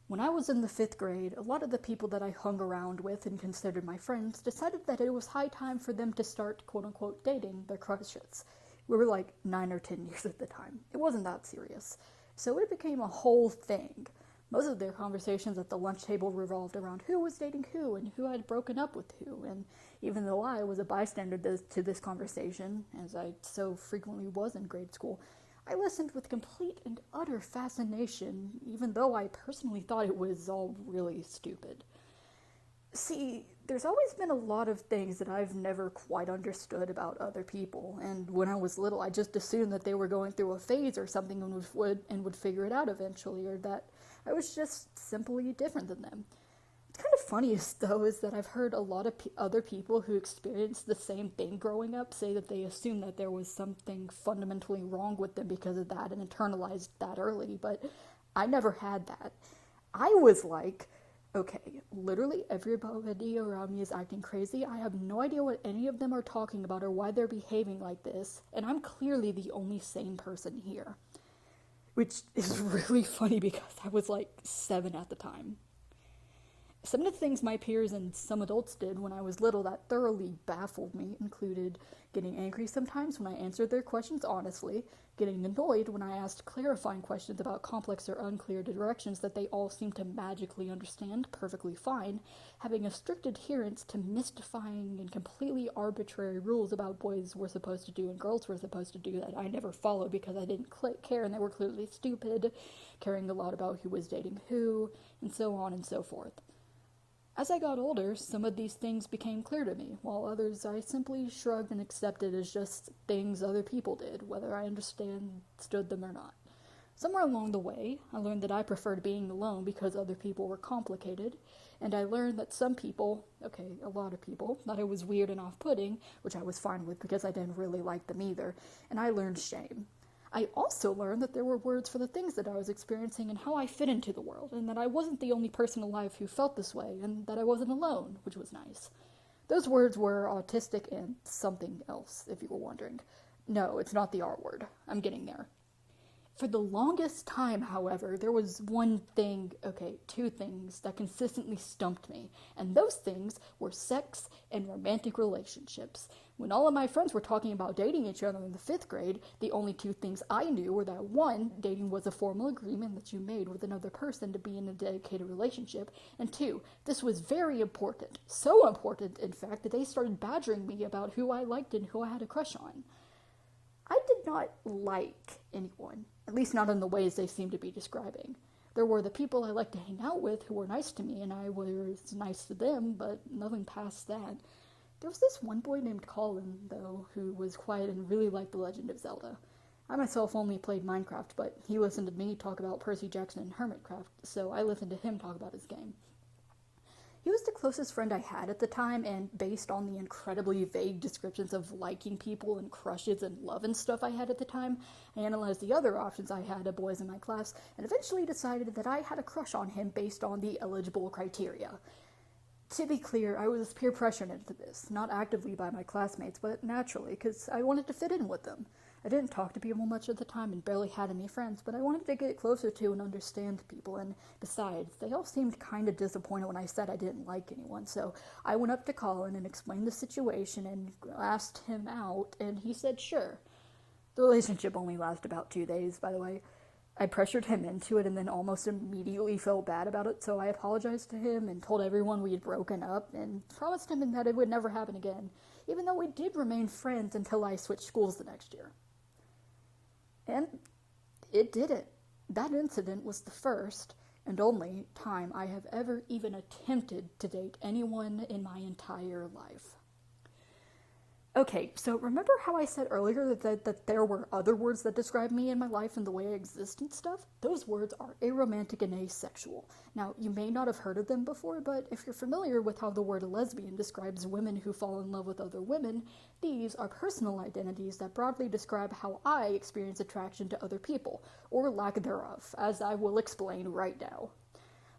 When I was in the 5th grade, a lot of the people that I hung around with and considered my friends decided that it was high time for them to start quote-unquote dating their crushes. We were like 9 or 10 years at the time. It wasn't that serious. So it became a whole thing. Most of their conversations at the lunch table revolved around who was dating who and who had broken up with who, and even though I was a bystander to this conversation, as I so frequently was in grade school, I listened with complete and utter fascination, even though I personally thought it was all really stupid. See, there's always been a lot of things that I've never quite understood about other people, and when I was little, I just assumed that they were going through a phase or something and would figure it out eventually, or that I was just simply different than them. What's kind of funniest, though, is that I've heard a lot of other people who experienced the same thing growing up say that they assumed that there was something fundamentally wrong with them because of that and internalized that early, but I never had that. I was like, okay, literally everybody around me is acting crazy. I have no idea what any of them are talking about or why they're behaving like this, and I'm clearly the only sane person here. Which is really funny because I was like 7 at the time. Some of the things my peers and some adults did when I was little that thoroughly baffled me included getting angry sometimes when I answered their questions honestly, getting annoyed when I asked clarifying questions about complex or unclear directions that they all seemed to magically understand perfectly fine, having a strict adherence to mystifying and completely arbitrary rules about boys were supposed to do and girls were supposed to do that I never followed because I didn't care and they were clearly stupid, caring a lot about who was dating who, and so on and so forth. As I got older, some of these things became clear to me, while others I simply shrugged and accepted as just things other people did, whether I understood them or not. Somewhere along the way, I learned that I preferred being alone because other people were complicated, and I learned that some people, okay, a lot of people, thought it was weird and off-putting, which I was fine with because I didn't really like them either, and I learned shame. I also learned that there were words for the things that I was experiencing and how I fit into the world, and that I wasn't the only person alive who felt this way, and that I wasn't alone, which was nice. Those words were autistic and something else, if you were wondering. No, it's not the R word. I'm getting there. For the longest time, however, there was two things that consistently stumped me, and those things were sex and romantic relationships. When all of my friends were talking about dating each other in the 5th grade, the only two things I knew were that 1, dating was a formal agreement that you made with another person to be in a dedicated relationship, and 2, this was very important. So important, in fact, that they started badgering me about who I liked and who I had a crush on. I did not like anyone, at least not in the ways they seem to be describing. There were the people I liked to hang out with who were nice to me, and I was nice to them, but nothing past that. There was this one boy named Colin, though, who was quiet and really liked The Legend of Zelda. I myself only played Minecraft, but he listened to me talk about Percy Jackson and Hermitcraft, so I listened to him talk about his game. He was the closest friend I had at the time, and based on the incredibly vague descriptions of liking people and crushes and love and stuff I had at the time, I analyzed the other options I had of boys in my class, and eventually decided that I had a crush on him based on the eligible criteria. To be clear, I was peer pressured into this, not actively by my classmates, but naturally, because I wanted to fit in with them. I didn't talk to people much at the time and barely had any friends, but I wanted to get closer to and understand people, and besides, they all seemed kind of disappointed when I said I didn't like anyone, so I went up to Colin and explained the situation and asked him out, and he said sure. The relationship only lasted about 2 days, by the way. I pressured him into it and then almost immediately felt bad about it, so I apologized to him and told everyone we had broken up and promised him that it would never happen again, even though we did remain friends until I switched schools the next year. And it didn't. That incident was the first and only time I have ever even attempted to date anyone in my entire life. Okay, so remember how I said earlier that there were other words that describe me in my life and the way I exist and stuff? Those words are aromantic and asexual. Now, you may not have heard of them before, but if you're familiar with how the word lesbian describes women who fall in love with other women, these are personal identities that broadly describe how I experience attraction to other people, or lack thereof, as I will explain right now.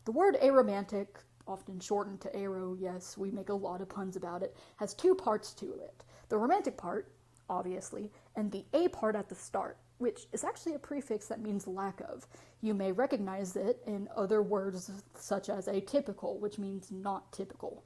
The word aromantic, often shortened to aro, yes, we make a lot of puns about it, has two parts to it. The romantic part, obviously, and the A part at the start. which is actually a prefix that means lack of. You may recognize it in other words such as atypical, which means not typical.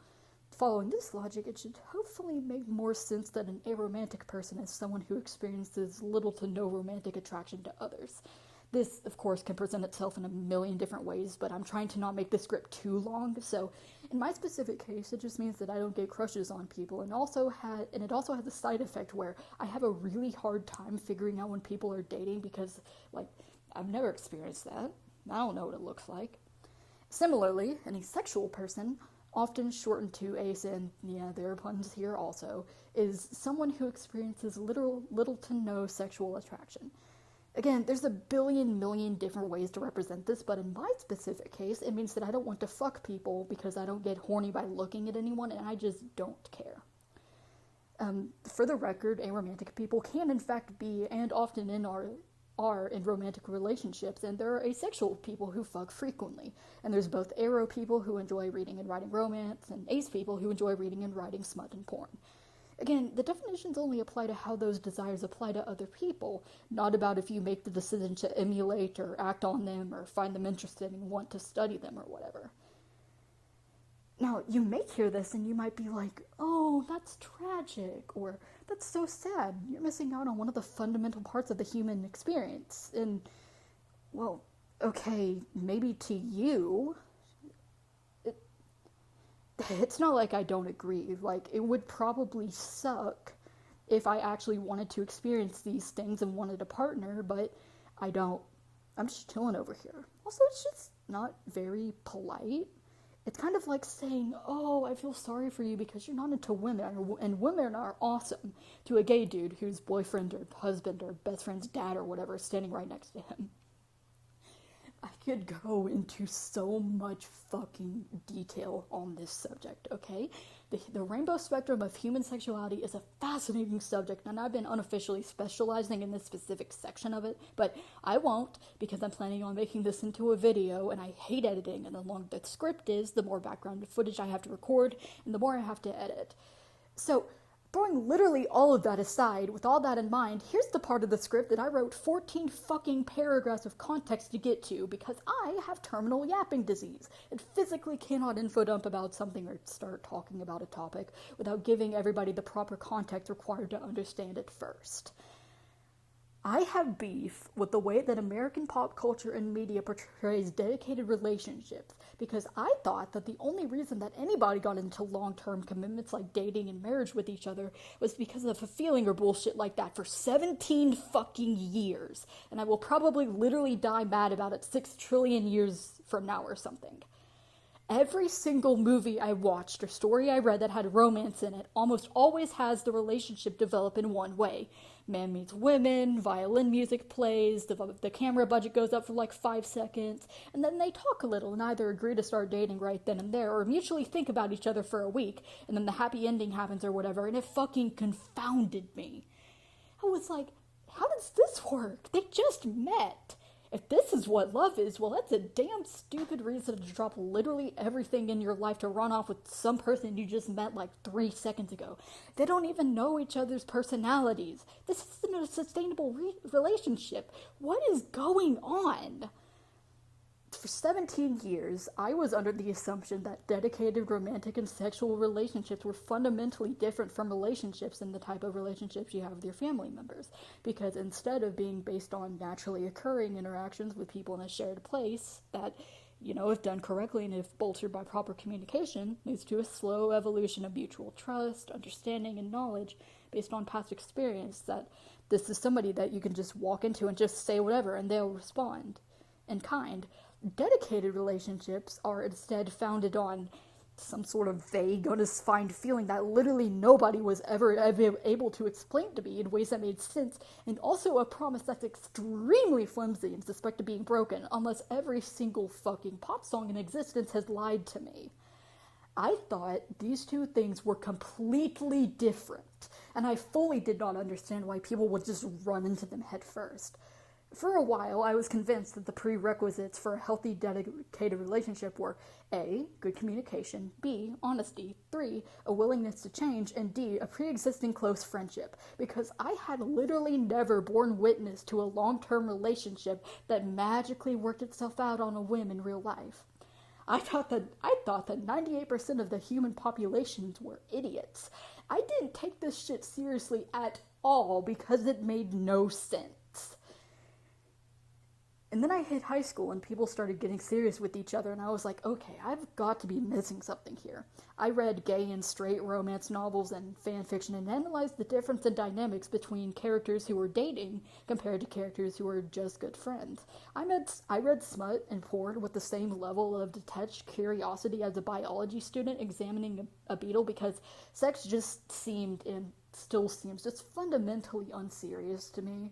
Following this logic, it should hopefully make more sense that an aromantic person is someone who experiences little to no romantic attraction to others. This, of course, can present itself in a million different ways, but I'm trying to not make the script too long, so in my specific case, it just means that I don't get crushes on people, and it also has a side effect where I have a really hard time figuring out when people are dating because, I've never experienced that. I don't know what it looks like. Similarly, an asexual person, often shortened to ace, and yeah, there are puns here also, is someone who experiences little to no sexual attraction. Again, there's a million different ways to represent this, but in my specific case, it means that I don't want to fuck people because I don't get horny by looking at anyone, and I just don't care. For the record, aromantic people can in fact be, and often are in romantic relationships, and there are asexual people who fuck frequently. And there's both aro people who enjoy reading and writing romance, and ace people who enjoy reading and writing smut and porn. Again, the definitions only apply to how those desires apply to other people, not about if you make the decision to emulate or act on them or find them interesting and want to study them or whatever. Now, you may hear this and you might be like, oh, that's tragic, or that's so sad. You're missing out on one of the fundamental parts of the human experience. And, well, okay, maybe to you, it's not like I don't agree. It would probably suck if I actually wanted to experience these things and wanted a partner, but I don't. I'm just chilling over here. Also, it's just not very polite. It's kind of like saying, oh, I feel sorry for you because you're not into women, and women are awesome, to a gay dude whose boyfriend or husband or best friend's dad or whatever is standing right next to him. I could go into so much fucking detail on this subject, okay? The rainbow spectrum of human sexuality is a fascinating subject, and I've been unofficially specializing in this specific section of it, but I won't, because I'm planning on making this into a video, and I hate editing, and the longer the script is, the more background footage I have to record, and the more I have to edit. So, throwing literally all of that aside, with all that in mind, here's the part of the script that I wrote 14 fucking paragraphs of context to get to, because I have terminal yapping disease, and physically cannot infodump about something or start talking about a topic without giving everybody the proper context required to understand it first. I have beef with the way that American pop culture and media portrays dedicated relationships, because I thought that the only reason that anybody got into long-term commitments like dating and marriage with each other was because of a feeling or bullshit like that for 17 fucking years, and I will probably literally die mad about it 6 trillion years from now or something. Every single movie I watched or story I read that had romance in it almost always has the relationship develop in one way. Man meets women, violin music plays, the camera budget goes up for like 5 seconds, and then they talk a little and either agree to start dating right then and there or mutually think about each other for a week, and then the happy ending happens or whatever, and it fucking confounded me. I was like, how does this work? They just met. If this is what love is, well, that's a damn stupid reason to drop literally everything in your life to run off with some person you just met like 3 seconds ago. They don't even know each other's personalities. This isn't a sustainable relationship. What is going on? For 17 years, I was under the assumption that dedicated romantic and sexual relationships were fundamentally different from relationships and the type of relationships you have with your family members. Because instead of being based on naturally occurring interactions with people in a shared place that, if done correctly and if bolstered by proper communication, leads to a slow evolution of mutual trust, understanding, and knowledge based on past experience, that this is somebody that you can just walk into and just say whatever and they'll respond in kind. Dedicated relationships are instead founded on some sort of vague, undefined feeling that literally nobody was ever able to explain to me in ways that made sense, and also a promise that's extremely flimsy and suspect of being broken, unless every single fucking pop song in existence has lied to me. I thought these two things were completely different, and I fully did not understand why people would just run into them head first. For a while, I was convinced that the prerequisites for a healthy, dedicated relationship were A, good communication, B, honesty, 3, a willingness to change, and D, a pre-existing close friendship, because I had literally never borne witness to a long-term relationship that magically worked itself out on a whim in real life. I thought that 98% of the human populations were idiots. I didn't take this shit seriously at all because it made no sense. And then I hit high school and people started getting serious with each other, and I was like, okay, I've got to be missing something here. I read gay and straight romance novels and fan fiction and analyzed the difference in dynamics between characters who were dating compared to characters who were just good friends. I read smut and porn with the same level of detached curiosity as a biology student examining a beetle, because sex just seemed, and still seems, just fundamentally unserious to me.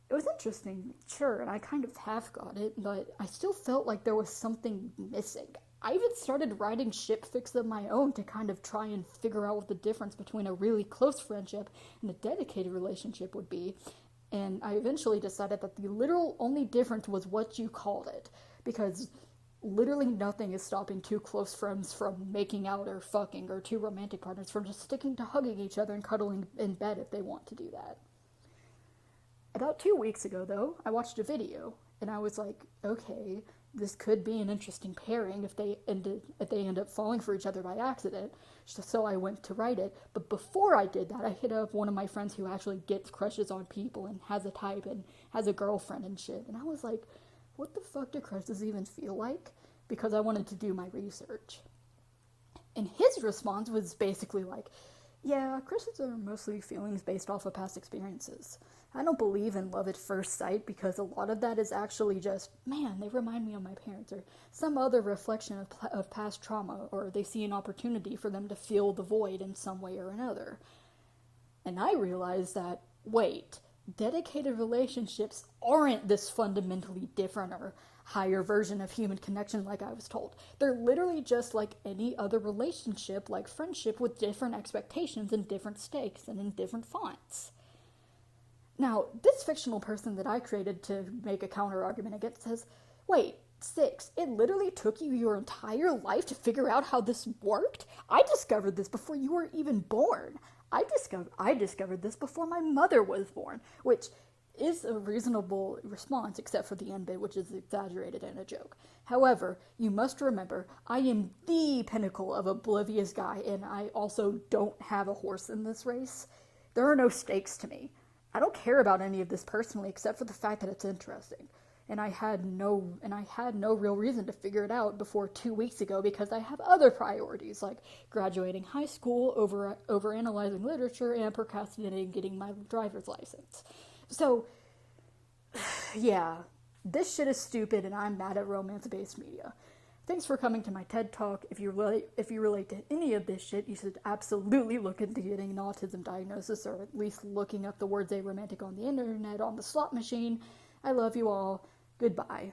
It was interesting, sure, and I kind of half got it, but I still felt like there was something missing. I even started writing ship fics of my own to kind of try and figure out what the difference between a really close friendship and a dedicated relationship would be, and I eventually decided that the literal only difference was what you called it, because literally nothing is stopping two close friends from making out or fucking, or two romantic partners from just sticking to hugging each other and cuddling in bed if they want to do that. About 2 weeks ago, though, I watched a video, and I was like, okay, this could be an interesting pairing if they end up falling for each other by accident, so I went to write it. But before I did that, I hit up one of my friends who actually gets crushes on people and has a type and has a girlfriend and shit, and I was like, what the fuck do crushes even feel like? Because I wanted to do my research. And his response was basically like, yeah, crushes are mostly feelings based off of past experiences. I don't believe in love at first sight because a lot of that is actually just, man, they remind me of my parents, or some other reflection of past trauma, or they see an opportunity for them to fill the void in some way or another. And I realized that, wait, dedicated relationships aren't this fundamentally different or higher version of human connection like I was told. They're literally just like any other relationship, like friendship, with different expectations and different stakes and in different fonts. Now, this fictional person that I created to make a counter-argument against says, wait, Six, it literally took you your entire life to figure out how this worked? I discovered this before you were even born. I discovered this before my mother was born, which is a reasonable response, except for the end bit, which is exaggerated and a joke. However, you must remember, I am the pinnacle of oblivious guy, and I also don't have a horse in this race. There are no stakes to me. I don't care about any of this personally, except for the fact that it's interesting. And I had no real reason to figure it out before 2 weeks ago, because I have other priorities, like graduating high school, overanalyzing literature, and procrastinating getting my driver's license. So, yeah, this shit is stupid, and I'm mad at romance-based media. Thanks for coming to my TED Talk. If you relate to any of this shit, you should absolutely look into getting an autism diagnosis, or at least looking up the words aromantic on the internet on the slot machine. I love you all. Goodbye.